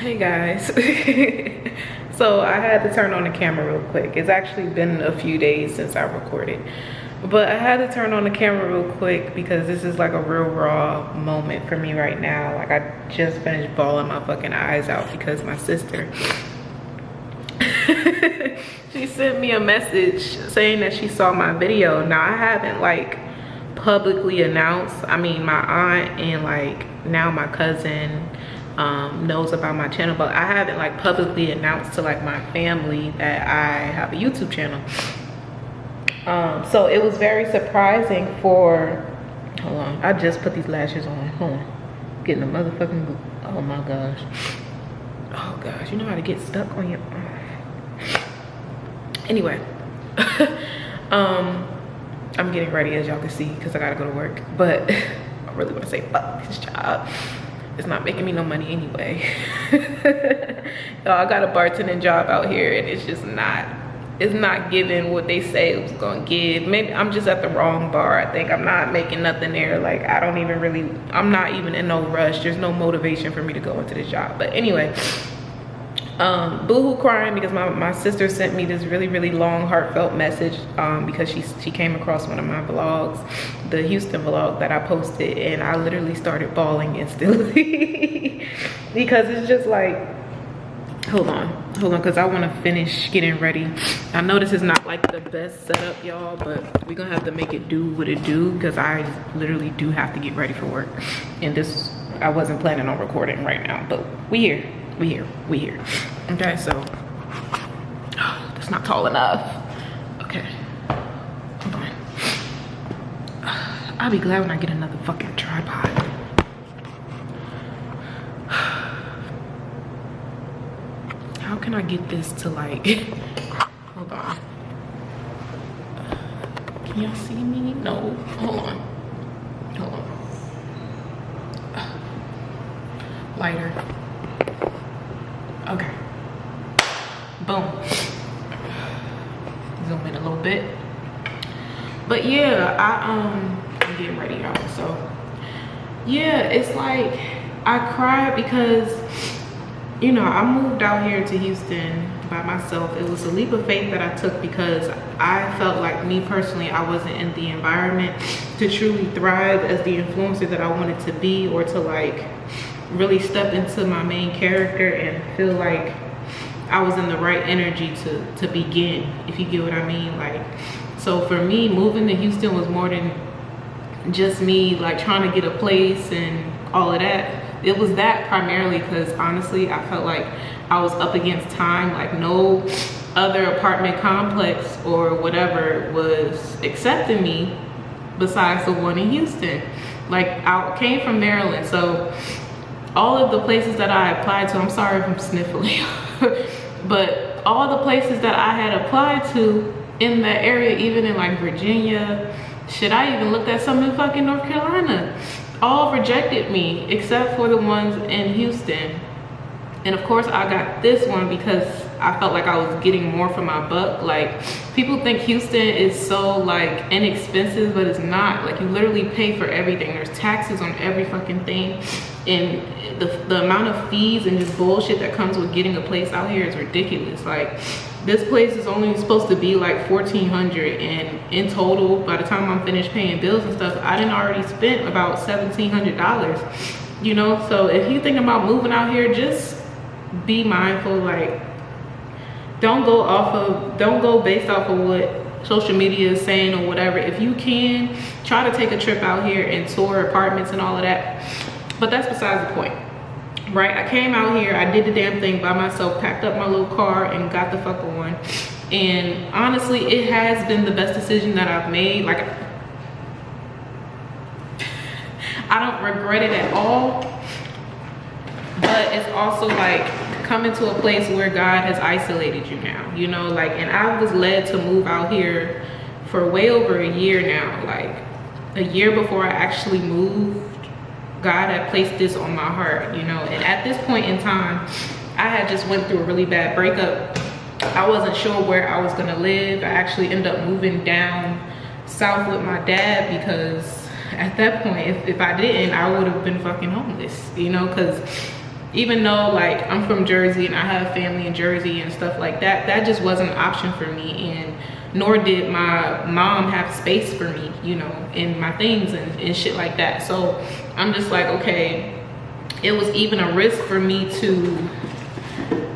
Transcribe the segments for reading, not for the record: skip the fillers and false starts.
Hey guys. So I had to turn on the camera real quick. It's actually been a few days since I recorded, but I had to turn on the camera real quick because this is like a real raw moment for me right now. Like I just finished bawling my fucking eyes out because my sister she sent me a message saying that she saw my video. Now I haven't like publicly announced. I mean, my aunt and like now my cousin knows about my channel, but I haven't like publicly announced to like my family that I have a YouTube channel. So it was very surprising for, hold on, I just put these lashes on. Hold on, getting a motherfucking, oh my gosh. Oh gosh, you know how to get stuck on your, anyway. I'm getting ready, as y'all can see, because I gotta go to work, but I really want to say fuck this job. It's not making me no money anyway. Y'all, I got a bartending job out here and it's just not, it's not giving what they say it was gonna give. Maybe I'm just at the wrong bar. I think I'm not making nothing there. Like I don't even really, I'm not even in no rush. There's no motivation for me to go into this job. But anyway, boohoo crying because my sister sent me this really long heartfelt message because she came across one of my vlogs, the Houston vlog that I posted, and I literally started bawling instantly because it's just like, hold on because I want to finish getting ready. I know this is not like the best setup, y'all, but we're gonna have to make it do what it do because I literally do have to get ready for work, and this, I wasn't planning on recording right now, but we here. Okay, so that's not tall enough. Okay, hold on. I'll be glad when I get another fucking tripod. How can I get this to like, hold on. Can y'all see me? No, hold on. Lighter. Okay, boom. Zoom in a little bit. But yeah, I'm getting ready, y'all. So yeah, it's like I cried because, you know, I moved out here to Houston by myself. It was a leap of faith that I took because I felt like, me personally, I wasn't in the environment to truly thrive as the influencer that I wanted to be, or to like really step into my main character and feel like I was in the right energy to begin, if you get what I mean. Like, so for me, moving to Houston was more than just me like trying to get a place and all of that. It was that primarily because honestly I felt like I was up against time. Like no other apartment complex or whatever was accepting me besides the one in Houston. Like I came from Maryland, so all of the places that I applied to, I'm sorry if I'm sniffling, but all the places that I had applied to in that area, even in like Virginia, shit, I even looked at some in fucking North Carolina, all rejected me except for the ones in Houston. And of course I got this one because I felt like I was getting more for my buck. Like people think Houston is so like inexpensive, but it's not. Like you literally pay for everything. There's taxes on every fucking thing, and the amount of fees and just bullshit that comes with getting a place out here is ridiculous. Like this place is only supposed to be like $1,400, and in total, by the time I'm finished paying bills and stuff, I done already spent about $1,700, you know. So if you think about moving out here, just be mindful. Like don't go based off of what social media is saying or whatever. If you can, try to take a trip out here and tour apartments and all of that, but that's besides the point, right? I came out here, I did the damn thing by myself, packed up my little car and got the fuck on, and honestly it has been the best decision that I've made. Like I don't regret it at all, but it's also like coming to a place where God has isolated you now, you know. Like, and I was led to move out here for way over a year now. Like a year before I actually moved, God had placed this on my heart, you know. And at this point in time, I had just went through a really bad breakup. I wasn't sure where I was gonna live. I actually ended up moving down south with my dad because at that point, if I didn't, I would have been fucking homeless, you know, because even though like I'm from Jersey and I have family in Jersey and stuff like that, that just wasn't an option for me, and nor did my mom have space for me, you know, and my things and shit like that. So I'm just like, okay, it was even a risk for me to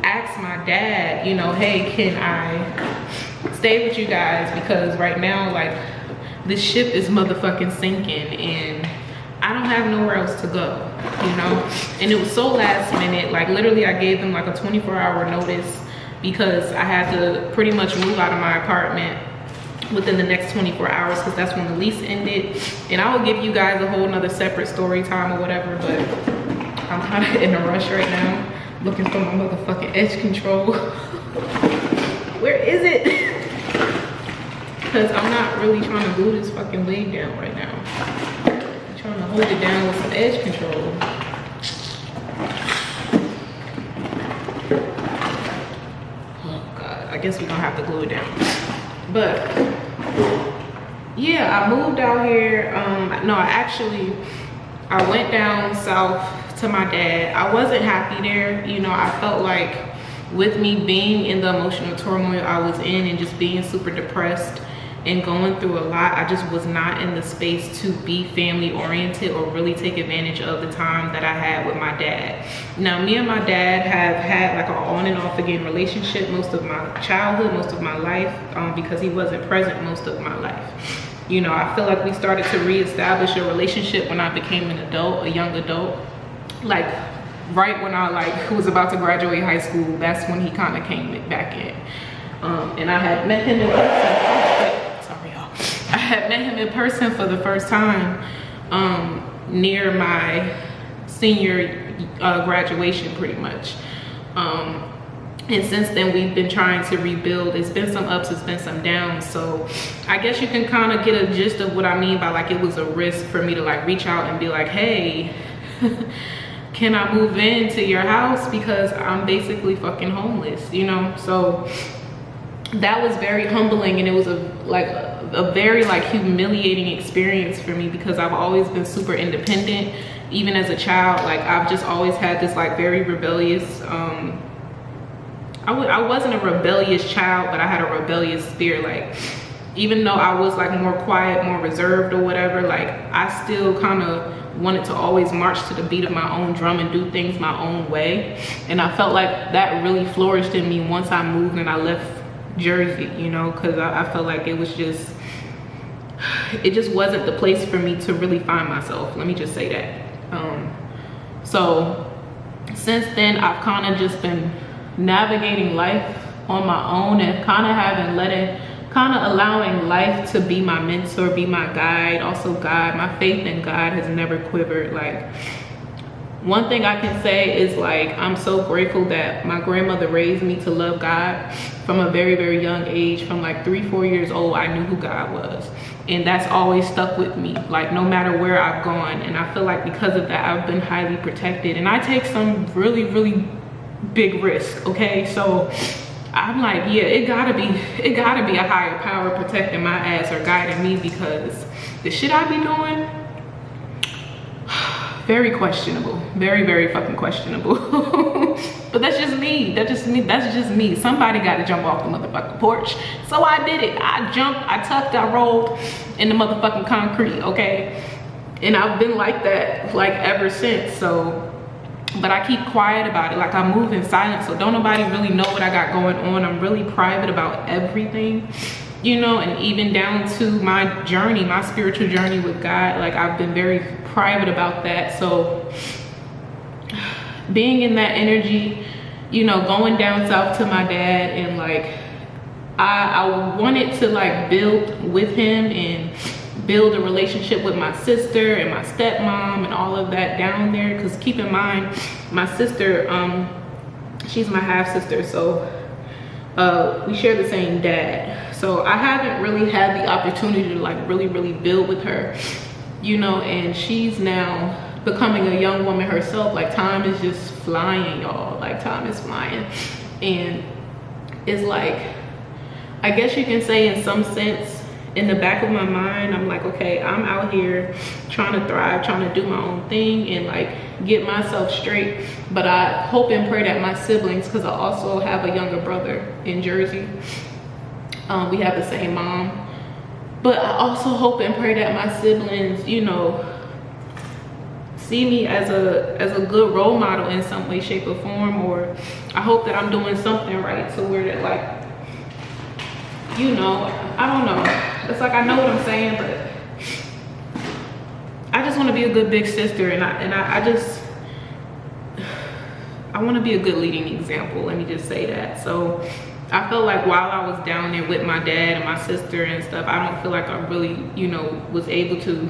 ask my dad, you know, hey, can I stay with you guys, because right now like this ship is motherfucking sinking and I don't have nowhere else to go, you know. And it was so last minute, like literally I gave them like a 24-hour notice because I had to pretty much move out of my apartment within the next 24 hours, because that's when the lease ended. And I will give you guys a whole nother separate story time or whatever, but I'm kind of in a rush right now, looking for my motherfucking edge control. Where is it? Because I'm not really trying to glue this fucking wig down right now. I'm trying to hold it down with some edge control. I guess we're gonna have to glue it down. But yeah, I moved out here. No, I went down south to my dad. I wasn't happy there, you know. I felt like with me being in the emotional turmoil I was in and just being super depressed and going through a lot, I just was not in the space to be family oriented or really take advantage of the time that I had with my dad. Now, me and my dad have had like an on and off again relationship most of my childhood, most of my life, because he wasn't present most of my life. You know, I feel like we started to reestablish a relationship when I became an adult, a young adult. Like right when I like was about to graduate high school, that's when he kind of came back in. And I had met him in person. I had met him in person for the first time near my senior graduation, pretty much. And since then we've been trying to rebuild. It's been some ups, it's been some downs. So I guess you can kind of get a gist of what I mean by like it was a risk for me to like reach out and be like, hey, can I move into your house, because I'm basically fucking homeless, you know. So that was very humbling, and it was a very like humiliating experience for me, because I've always been super independent. Even as a child, like I've just always had this like very rebellious, I wasn't a rebellious child, but I had a rebellious spirit. Like even though I was like more quiet, more reserved or whatever, like I still kind of wanted to always march to the beat of my own drum and do things my own way. And I felt like that really flourished in me once I moved and I left Jersey, you know, because I felt like it just wasn't the place for me to really find myself. Let me just say that. So since then I've kind of just been navigating life on my own and kind of allowing life to be my mentor, be my guide. Also God, my faith in God has never quivered. Like one thing I can say is like I'm so grateful that my grandmother raised me to love God from a very, very young age. From like 3-4 years old, I knew who God was, and that's always stuck with me, like no matter where I've gone. And I feel like because of that I've been highly protected, and I take some really, really big risk. Okay, so I'm like, yeah, it gotta be a higher power protecting my ass or guiding me, because the shit I be doing, very questionable, very, very fucking questionable. But that's just me. That's just me. Somebody got to jump off the motherfucking porch. So I did it. I jumped, I tucked, I rolled in the motherfucking concrete, okay? And I've been like that like ever since. So, but I keep quiet about it. Like I move in silence, so don't nobody really know what I got going on. I'm really private about everything, you know, and even down to my journey, my spiritual journey with God. Like I've been very private about that. So being in that energy, you know, going down south to my dad, and like I wanted to like build with him and build a relationship with my sister and my stepmom and all of that down there. Because keep in mind, my sister, she's my half sister, so we share the same dad. So I haven't really had the opportunity to like really build with her, you know. And she's now becoming a young woman herself. Like time is just flying, y'all. Like time is flying. And it's like, I guess you can say in some sense in the back of my mind, I'm like, okay, I'm out here trying to thrive, trying to do my own thing and like get myself straight. But I hope and pray that my siblings, because I also have a younger brother in Jersey, we have the same mom, but I also hope and pray that my siblings, you know, see me as a good role model in some way, shape, or form. Or I hope that I'm doing something right, so where they're like, you know, I don't know. It's like, I know what I'm saying, but I just want to be a good big sister, and I want to be a good leading example. Let me just say that. So I felt like while I was down there with my dad and my sister and stuff, I don't feel like I really, you know, was able to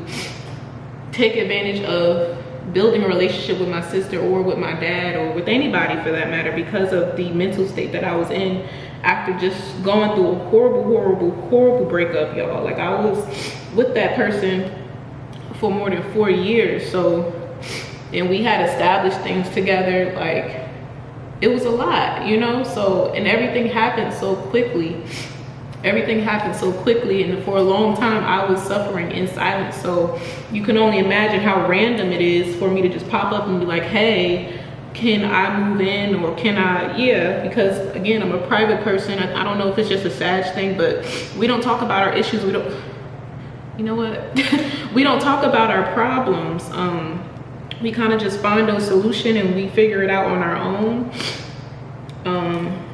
take advantage of building a relationship with my sister or with my dad or with anybody for that matter, because of the mental state that I was in after just going through a horrible breakup, y'all. Like, I was with that person for more than 4 years, so, and we had established things together. Like, it was a lot, you know. So, and everything happened so quickly, and for a long time I was suffering in silence. So you can only imagine how random it is for me to just pop up and be like, hey, can I move in, or can I? Yeah, because again, I'm a private person. I don't know if it's just a sad thing, but we don't talk about our issues. We don't, you know what? We don't talk about our problems. We kind of just find a solution and we figure it out on our own.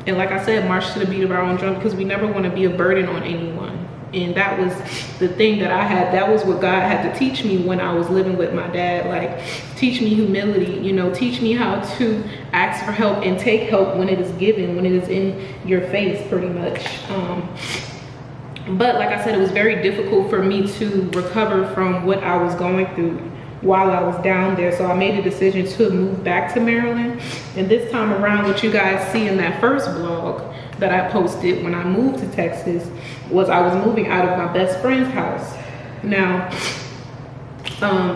And like I said, march to the beat of our own drum, because we never want to be a burden on anyone. And that was the thing that I had, that was what God had to teach me when I was living with my dad. Like, teach me humility, you know, teach me how to ask for help and take help when it is given, when it is in your face, pretty much. But like I said, it was very difficult for me to recover from what I was going through while I was down there. So I made a decision to move back to Maryland. And this time around, what you guys see in that first vlog that I posted when I moved to Texas was I was moving out of my best friend's house. Now,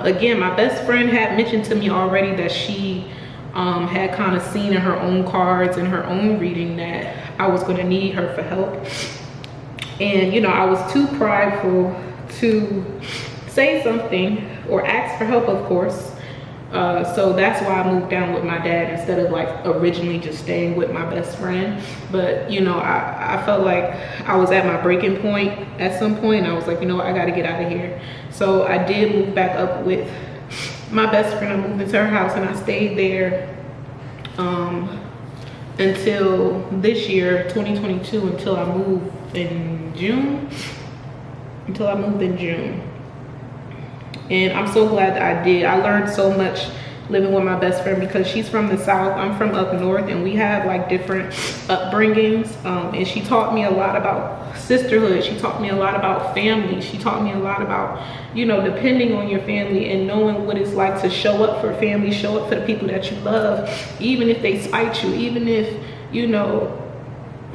again, my best friend had mentioned to me already that she had kind of seen in her own cards and her own reading that I was going to need her for help. And, you know, I was too prideful to say something or ask for help, of course. So that's why I moved down with my dad instead of like originally just staying with my best friend. But, you know, I felt like I was at my breaking point at some point. I was like, you know what, I got to get out of here. So I did move back up with my best friend. I moved into her house and I stayed there until this year, 2022, until I moved in June. And I'm so glad that I did. I learned so much living with my best friend, because she's from the South, I'm from up north, and we have like different upbringings. And she taught me a lot about sisterhood. She taught me a lot about family. She taught me a lot about, you know, depending on your family and knowing what it's like to show up for family, show up for the people that you love, even if they spite you, even if, you know,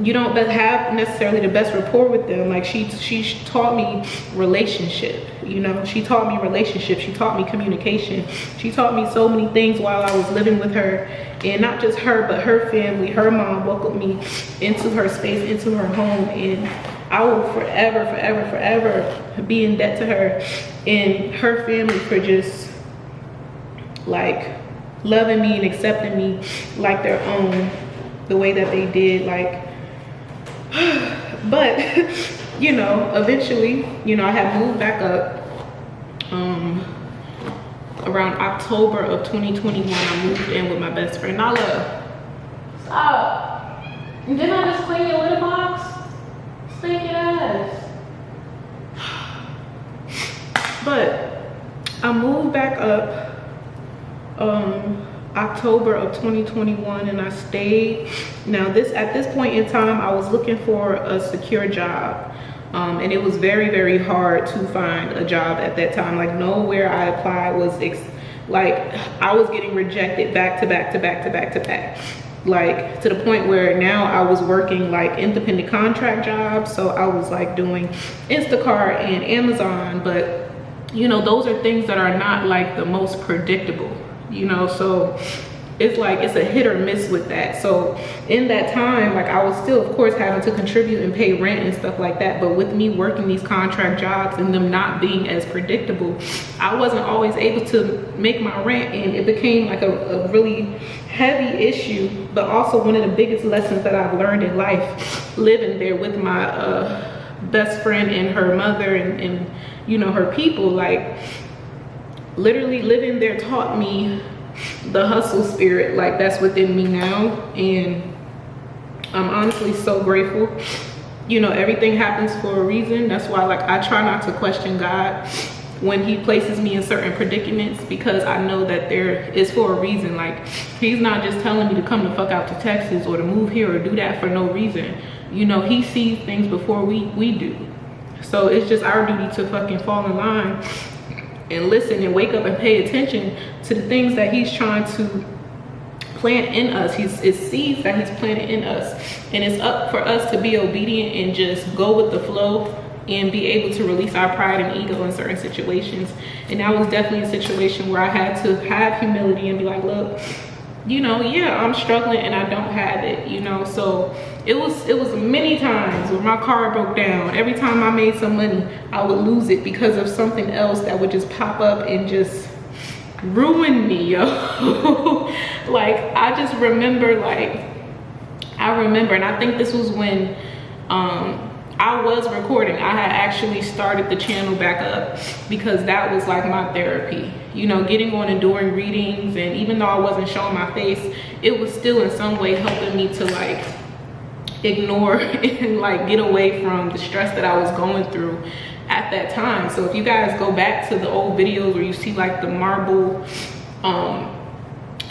you don't have necessarily the best rapport with them. Like, she taught me relationship, you know. She taught me relationship. She taught me communication. She taught me so many things while I was living with her. And not just her, but her family. Her mom welcomed me into her space, into her home. And I will forever be in debt to her and her family for just like loving me and accepting me like their own, the way that they did. Like, but you know, eventually, you know, I had moved back up around October of 2021. I moved in with my best friend. Nala, stop. Didn't I just clean your litter box? Stinking ass. But I moved back up October of 2021, and I stayed. Now, at this point in time, I was looking for a secure job, and it was very hard to find a job at that time. Like, nowhere I applied was like, I was getting rejected back to back, like to the point where now I was working like independent contract jobs. So I was like doing Instacart and Amazon, but you know, those are things that are not like the most predictable, you know. So it's like it's a hit or miss with that. So in that time, like I was still of course having to contribute and pay rent and stuff like that, but with me working these contract jobs and them not being as predictable, I wasn't always able to make my rent, and it became like a really heavy issue. But also one of the biggest lessons that I've learned in life, living there with my best friend and her mother and you know, her people, like literally living there taught me the hustle spirit, like that's within me now. And I'm honestly so grateful. You know, everything happens for a reason. That's why like I try not to question God when he places me in certain predicaments, because I know that there is for a reason. Like he's not just telling me to come the fuck out to Texas or to move here or do that for no reason. You know, he sees things before we do. So it's just our duty to fucking fall in line and listen and wake up and pay attention to the things that he's trying to plant in us. It's seeds that he's planted in us, and it's up for us to be obedient and just go with the flow and be able to release our pride and ego in certain situations. And that was definitely a situation where I had to have humility and be like, look, you know, yeah, I'm struggling and I don't have it, you know. So it was many times where my car broke down. Every time I made some money, I would lose it because of something else that would just pop up and just ruin me, yo. Like I just remember, like I remember, and I think this was when I was recording. I had actually started the channel back up because that was like my therapy, you know, getting on and doing readings. And even though I wasn't showing my face, it was still in some way helping me to like ignore and like get away from the stress that I was going through at that time. So if you guys go back to the old videos where you see like the marble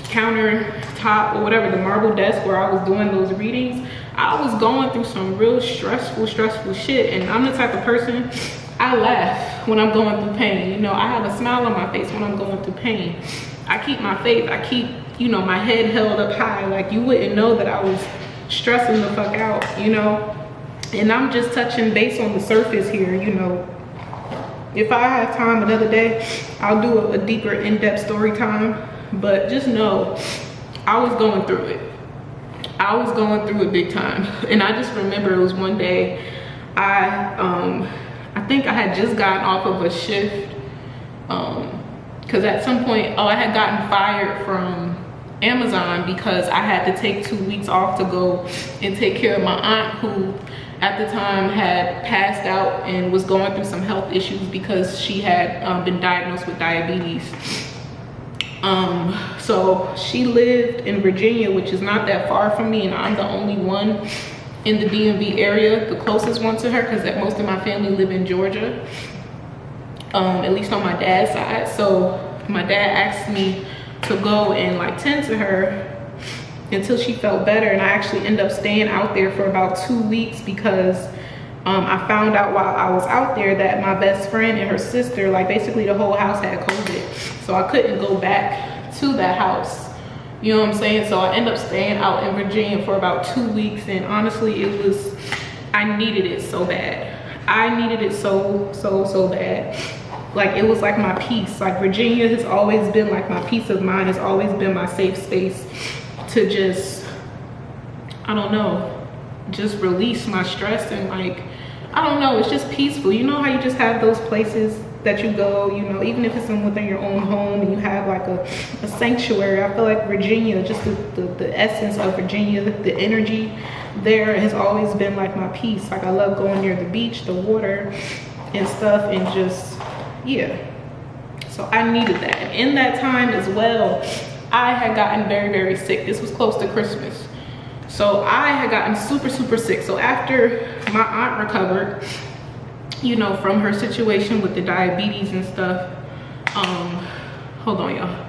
countertop or whatever, the marble desk where I was doing those readings, I was going through some real stressful shit. And I'm the type of person, I laugh when I'm going through pain. You know, I have a smile on my face when I'm going through pain. I keep my faith. I keep, you know, my head held up high. Like you wouldn't know that I was stressing the fuck out, you know. And I'm just touching base on the surface here, you know. If I have time another day, I'll do a deeper in-depth story time. But just know, I was going through it. I was going through it big time. And I just remember it was one day, I think I had just gotten off of a shift. Because at some point, I had gotten fired from Amazon because I had to take 2 weeks off to go and take care of my aunt, who at the time had passed out and was going through some health issues because she had been diagnosed with diabetes. So she lived in Virginia, which is not that far from me, and I'm the only one in the DMV area, the closest one to her, because most of my family live in Georgia, at least on my dad's side. So my dad asked me to go and like tend to her until she felt better, and I actually ended up staying out there for about 2 weeks because I found out while I was out there that my best friend and her sister, like basically the whole house had COVID. So I couldn't go back to that house. You know what I'm saying? So I ended up staying out in Virginia for about 2 weeks. And honestly, I needed it so bad. I needed it so bad. Like it was like my peace. Like Virginia has always been like my peace of mind. It's always been my safe space to just, I don't know, just release my stress and like, I don't know, it's just peaceful. You know how you just have those places that you go, you know, even if it's within your own home and you have like a sanctuary. I feel like Virginia, just the essence of Virginia, the energy there has always been like my peace. Like I love going near the beach, the water and stuff, and just, yeah. So I needed that. And in that time as well, I had gotten very sick. This was close to Christmas. So I had gotten super sick. So after my aunt recovered, you know, from her situation with the diabetes and stuff, hold on, y'all.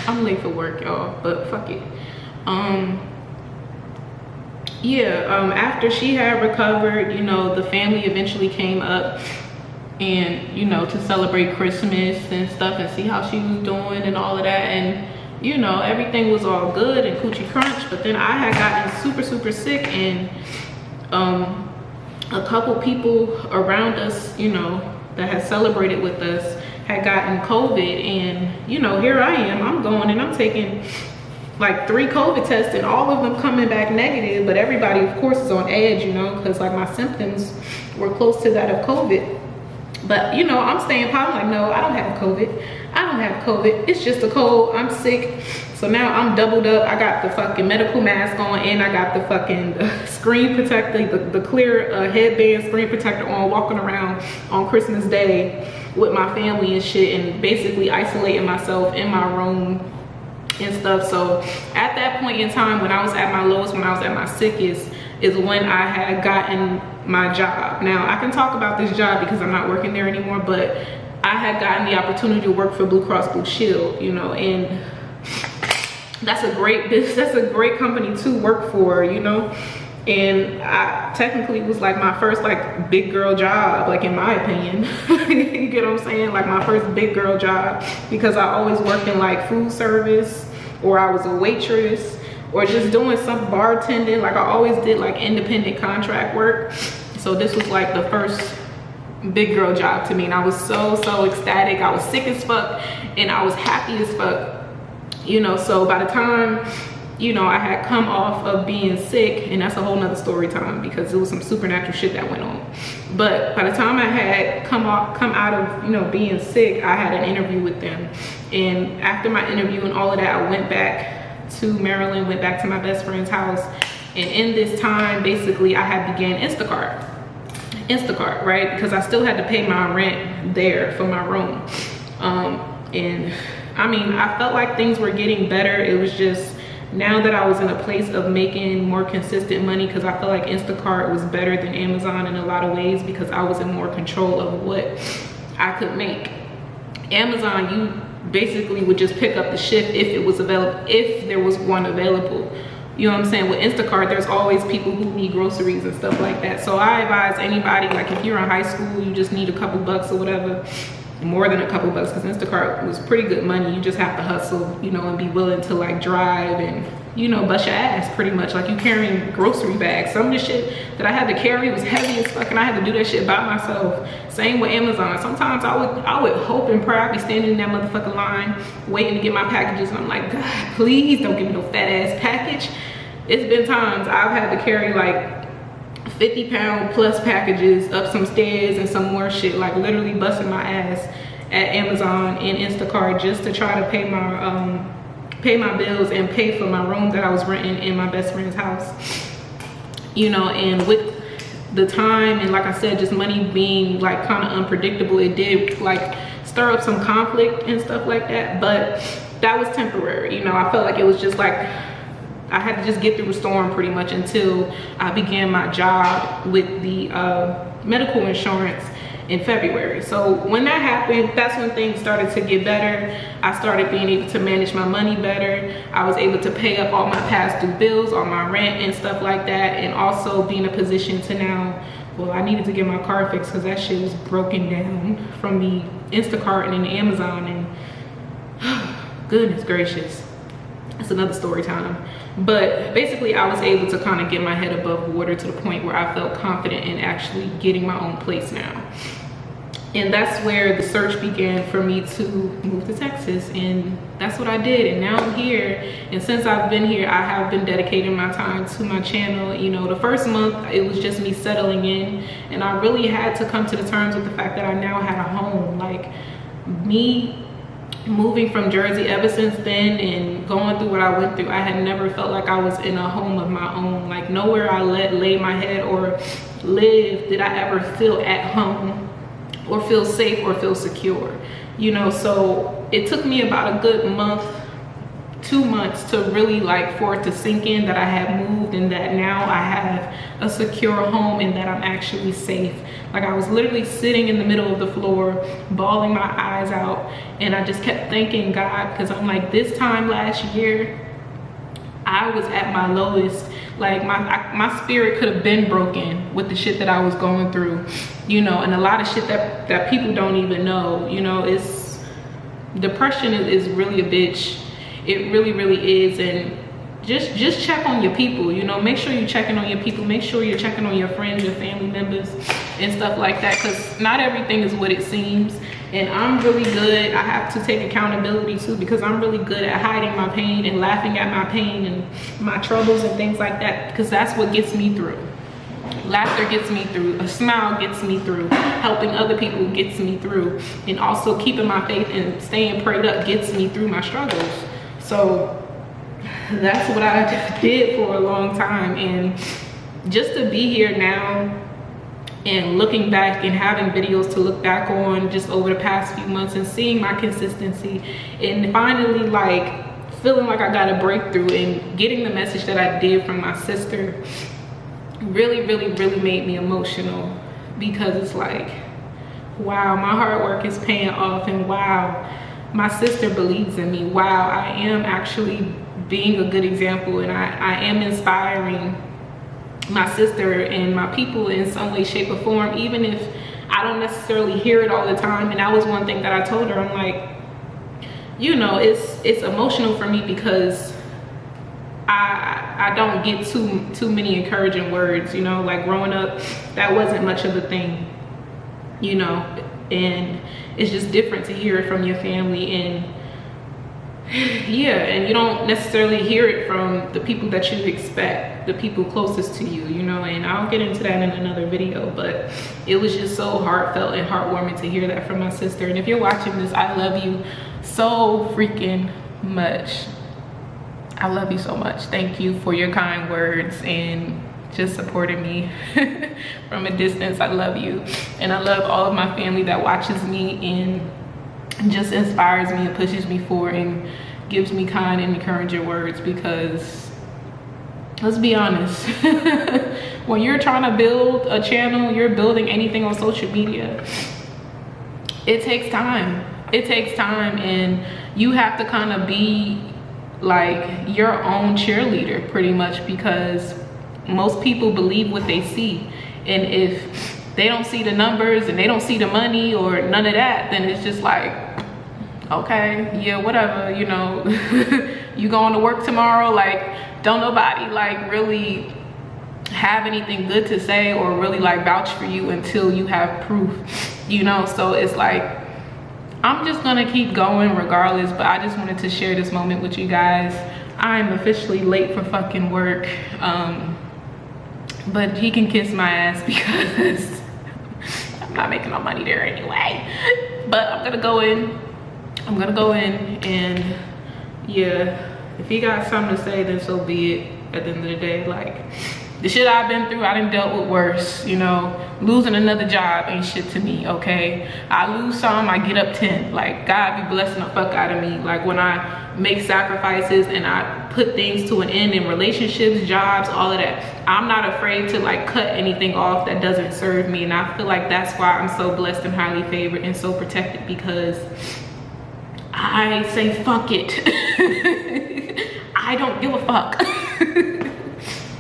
I'm late for work, y'all, but fuck it. After she had recovered, you know, the family eventually came up and you know, to celebrate Christmas and stuff and see how she was doing and all of that. And you know, everything was all good and coochie crunch. But then I had gotten super sick, and a couple people around us, you know, that had celebrated with us had gotten COVID. And you know, here I am, I'm going and I'm taking like 3 COVID tests, and all of them coming back negative. But everybody of course is on edge, you know, because like my symptoms were close to that of COVID. But you know, I'm staying positive, like, no, I don't have COVID. I don't have COVID. It's just a cold. I'm sick. So now I'm doubled up. I got the fucking medical mask on, and I got the fucking screen protector, the clear headband screen protector on, walking around on Christmas Day with my family and shit, and basically isolating myself in my room and stuff. So at that point in time, when I was at my lowest, when I was at my sickest, is when I had gotten my job. Now I can talk about this job because I'm not working there anymore, but I had gotten the opportunity to work for Blue Cross Blue Shield, you know, and that's a great business, that's a great company to work for, you know. And I technically was like my first like big girl job, like in my opinion. You get what I'm saying? Like my first big girl job, because I always worked in like food service, or I was a waitress, or just doing some bartending. Like I always did like independent contract work. So this was like the first big girl job to me, and I was so ecstatic. I was sick as fuck and I was happy as fuck, you know. So by the time, you know, I had come off of being sick, and that's a whole nother story time because it was some supernatural shit that went on. But by the time I had come out of, you know, being sick, I had an interview with them. And after my interview and all of that, I went back to Maryland, went back to my best friend's house. And in this time, basically, I had began Instacart, right? Because I still had to pay my rent there for my room. And I mean, I felt like things were getting better. It was just, now that I was in a place of making more consistent money, because I felt like Instacart was better than Amazon in a lot of ways, because I was in more control of what I could make. Amazon, you basically would just pick up the shift if it was available, if there was one available. You know what I'm saying? With Instacart, there's always people who need groceries and stuff like that. So I advise anybody, like if you're in high school, you just need a couple bucks or whatever, more than a couple bucks, because Instacart was pretty good money. You just have to hustle, you know, and be willing to like drive and, you know, bust your ass pretty much. Like you carrying grocery bags. Some of the shit that I had to carry was heavy as fuck, and I had to do that shit by myself. Same with Amazon. Sometimes I would hope and pray I'd be standing in that motherfucking line waiting to get my packages, and I'm like, God, please don't give me no fat ass package. It's been times I've had to carry like 50-pound plus packages up some stairs and some more shit, like literally busting my ass at Amazon and Instacart just to try to pay my bills and pay for my room that I was renting in my best friend's house. You know, and with the time, and like I said, just money being like kind of unpredictable, it did like stir up some conflict and stuff like that, but that was temporary. You know, I felt like it was just like I had to just get through a storm pretty much until I began my job with the medical insurance in February. So when that happened, that's when things started to get better. I started being able to manage my money better. I was able to pay up all my past due bills, all my rent and stuff like that, and also be in a position to now, well, I needed to get my car fixed because that shit was broken down from the Instacart and the Amazon, and goodness gracious, it's another story time. But basically I was able to kind of get my head above water to the point where I felt confident in actually getting my own place now. And that's where the search began for me to move to Texas, and that's what I did. And now I'm here, and since I've been here, I have been dedicating my time to my channel. You know, the first month it was just me settling in, and I really had to come to the terms with the fact that I now had a home. Like me moving from Jersey ever since then and going through what I went through, I had never felt like I was in a home of my own. Like nowhere I lay my head or live did I ever feel at home or feel safe or feel secure, you know. So it took me about a good month, 2 months to really like for it to sink in that I had moved, and that now I have a secure home and that I'm actually safe. Like I was literally sitting in the middle of the floor bawling my eyes out, and I just kept thanking God, because I'm like, this time last year I was at my lowest. Like my spirit could have been broken with the shit that I was going through, you know, and a lot of shit that people don't even know, you know. It's depression is really a bitch. It really is. And just check on your people, you know. Make sure you're checking on your people. Make sure you're checking on your friends, your family members and stuff like that, because not everything is what it seems. And I'm really good, I have to take accountability too, because I'm really good at hiding my pain and laughing at my pain and my troubles and things like that, because that's what gets me through. Laughter gets me through, a smile gets me through, helping other people gets me through, and also keeping my faith and staying prayed up gets me through my struggles. So that's what I did for a long time. And just to be here now and looking back and having videos to look back on just over the past few months and seeing my consistency and finally like feeling like I got a breakthrough and getting the message that I did from my sister really made me emotional, because it's like, wow, my hard work is paying off, and wow, my sister believes in me. Wow, I am actually being a good example, and I am inspiring my sister and my people in some way, shape, or form, even if I don't necessarily hear it all the time. And that was one thing that I told her. I'm like, you know, it's emotional for me because I don't get too many encouraging words, you know. Like growing up, that wasn't much of a thing, you know, and it's just different to hear it from your family. And yeah, and you don't necessarily hear it from the people that you expect, the people closest to you, you know. And I'll get into that in another video, but it was just so heartfelt and heartwarming to hear that from my sister. And if you're watching this, I love you so freaking much. I love you so much. Thank you for your kind words and just supporting me from a distance. I love you, and I love all of my family that watches me and just inspires me and pushes me forward and gives me kind and encouraging words. Because let's be honest, when you're trying to build a channel, you're building anything on social media, it takes time. It takes time, and you have to kind of be like your own cheerleader pretty much, because most people believe what they see. And if they don't see the numbers and they don't see the money or none of that, then it's just like, okay, yeah, whatever, you know. You going to work tomorrow, like don't nobody like really have anything good to say or really like vouch for you until you have proof, you know. So it's like, I'm just gonna keep going regardless. But I just wanted to share this moment with you guys. I'm officially late for fucking work, but he can kiss my ass because I'm not making no money there anyway. But I'm gonna go in and yeah, if he got something to say, then so be it. At the end of the day, like, the shit I've been through, I done dealt with worse, you know. Losing another job ain't shit to me, okay? I lose some, I get up 10. Like, God be blessing the fuck out of me. Like, when I make sacrifices and I put things to an end in relationships, jobs, all of that, I'm not afraid to like cut anything off that doesn't serve me. And I feel like that's why I'm so blessed and highly favored and so protected, because I say fuck it. I don't give a fuck.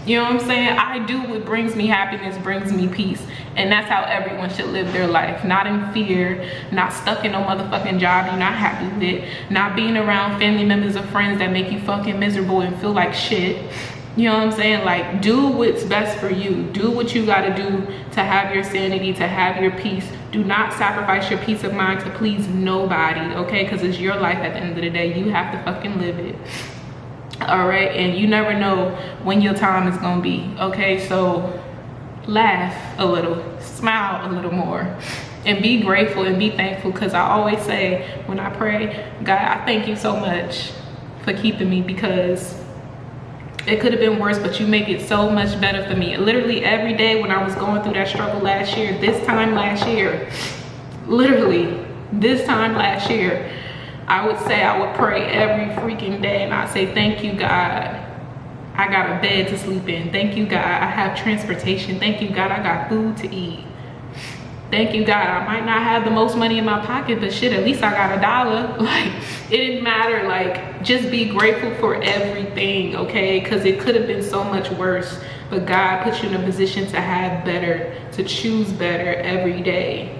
You know what I'm saying? I do what brings me happiness, brings me peace. And that's how everyone should live their life. Not in fear, not stuck in no motherfucking job you're not happy with, not being around family members or friends that make you fucking miserable and feel like shit. You know what I'm saying? Like, do what's best for you. Do what you gotta do to have your sanity, to have your peace. Do not sacrifice your peace of mind to please nobody, okay? Because it's your life at the end of the day. You have to fucking live it. All right, and you never know when your time is gonna be, okay? So laugh a little, smile a little more, and be grateful and be thankful. Because I always say when I pray, God, I thank you so much for keeping me, because it could have been worse, but you make it so much better for me. Literally every day when I was going through that struggle last year, this time last year, literally this time last year, I would say, I would pray every freaking day, and I'd say, thank you, God, I got a bed to sleep in. Thank you, God, I have transportation. Thank you, God, I got food to eat. thank you God. I might not have the most money in my pocket, but shit, at least I got $1. Like, it didn't matter. Like, just be grateful for everything, okay? Because it could have been so much worse, but God put you in a position to have better, to choose better every day.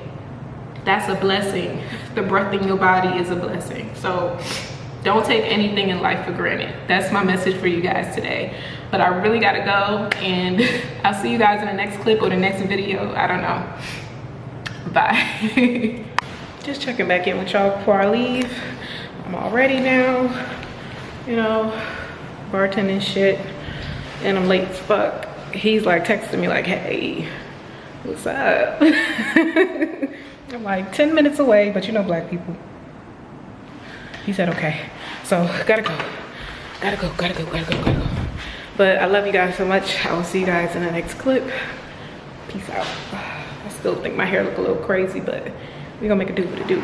That's a blessing. The breath in your body is a blessing. So don't take anything in life for granted. That's my message for you guys today. But I really gotta go, and I'll see you guys in the next clip or the next video. I don't know. Bye. Just checking back in with y'all before I leave. I'm all ready now, you know, bartending shit, and I'm late as fuck. He's like texting me like, hey, what's up? I'm like 10 minutes away, but you know black people. He said okay, so gotta go. But I love you guys so much. I will see you guys in the next clip. Peace out. I still think my hair look a little crazy, but we're gonna make it do what it do.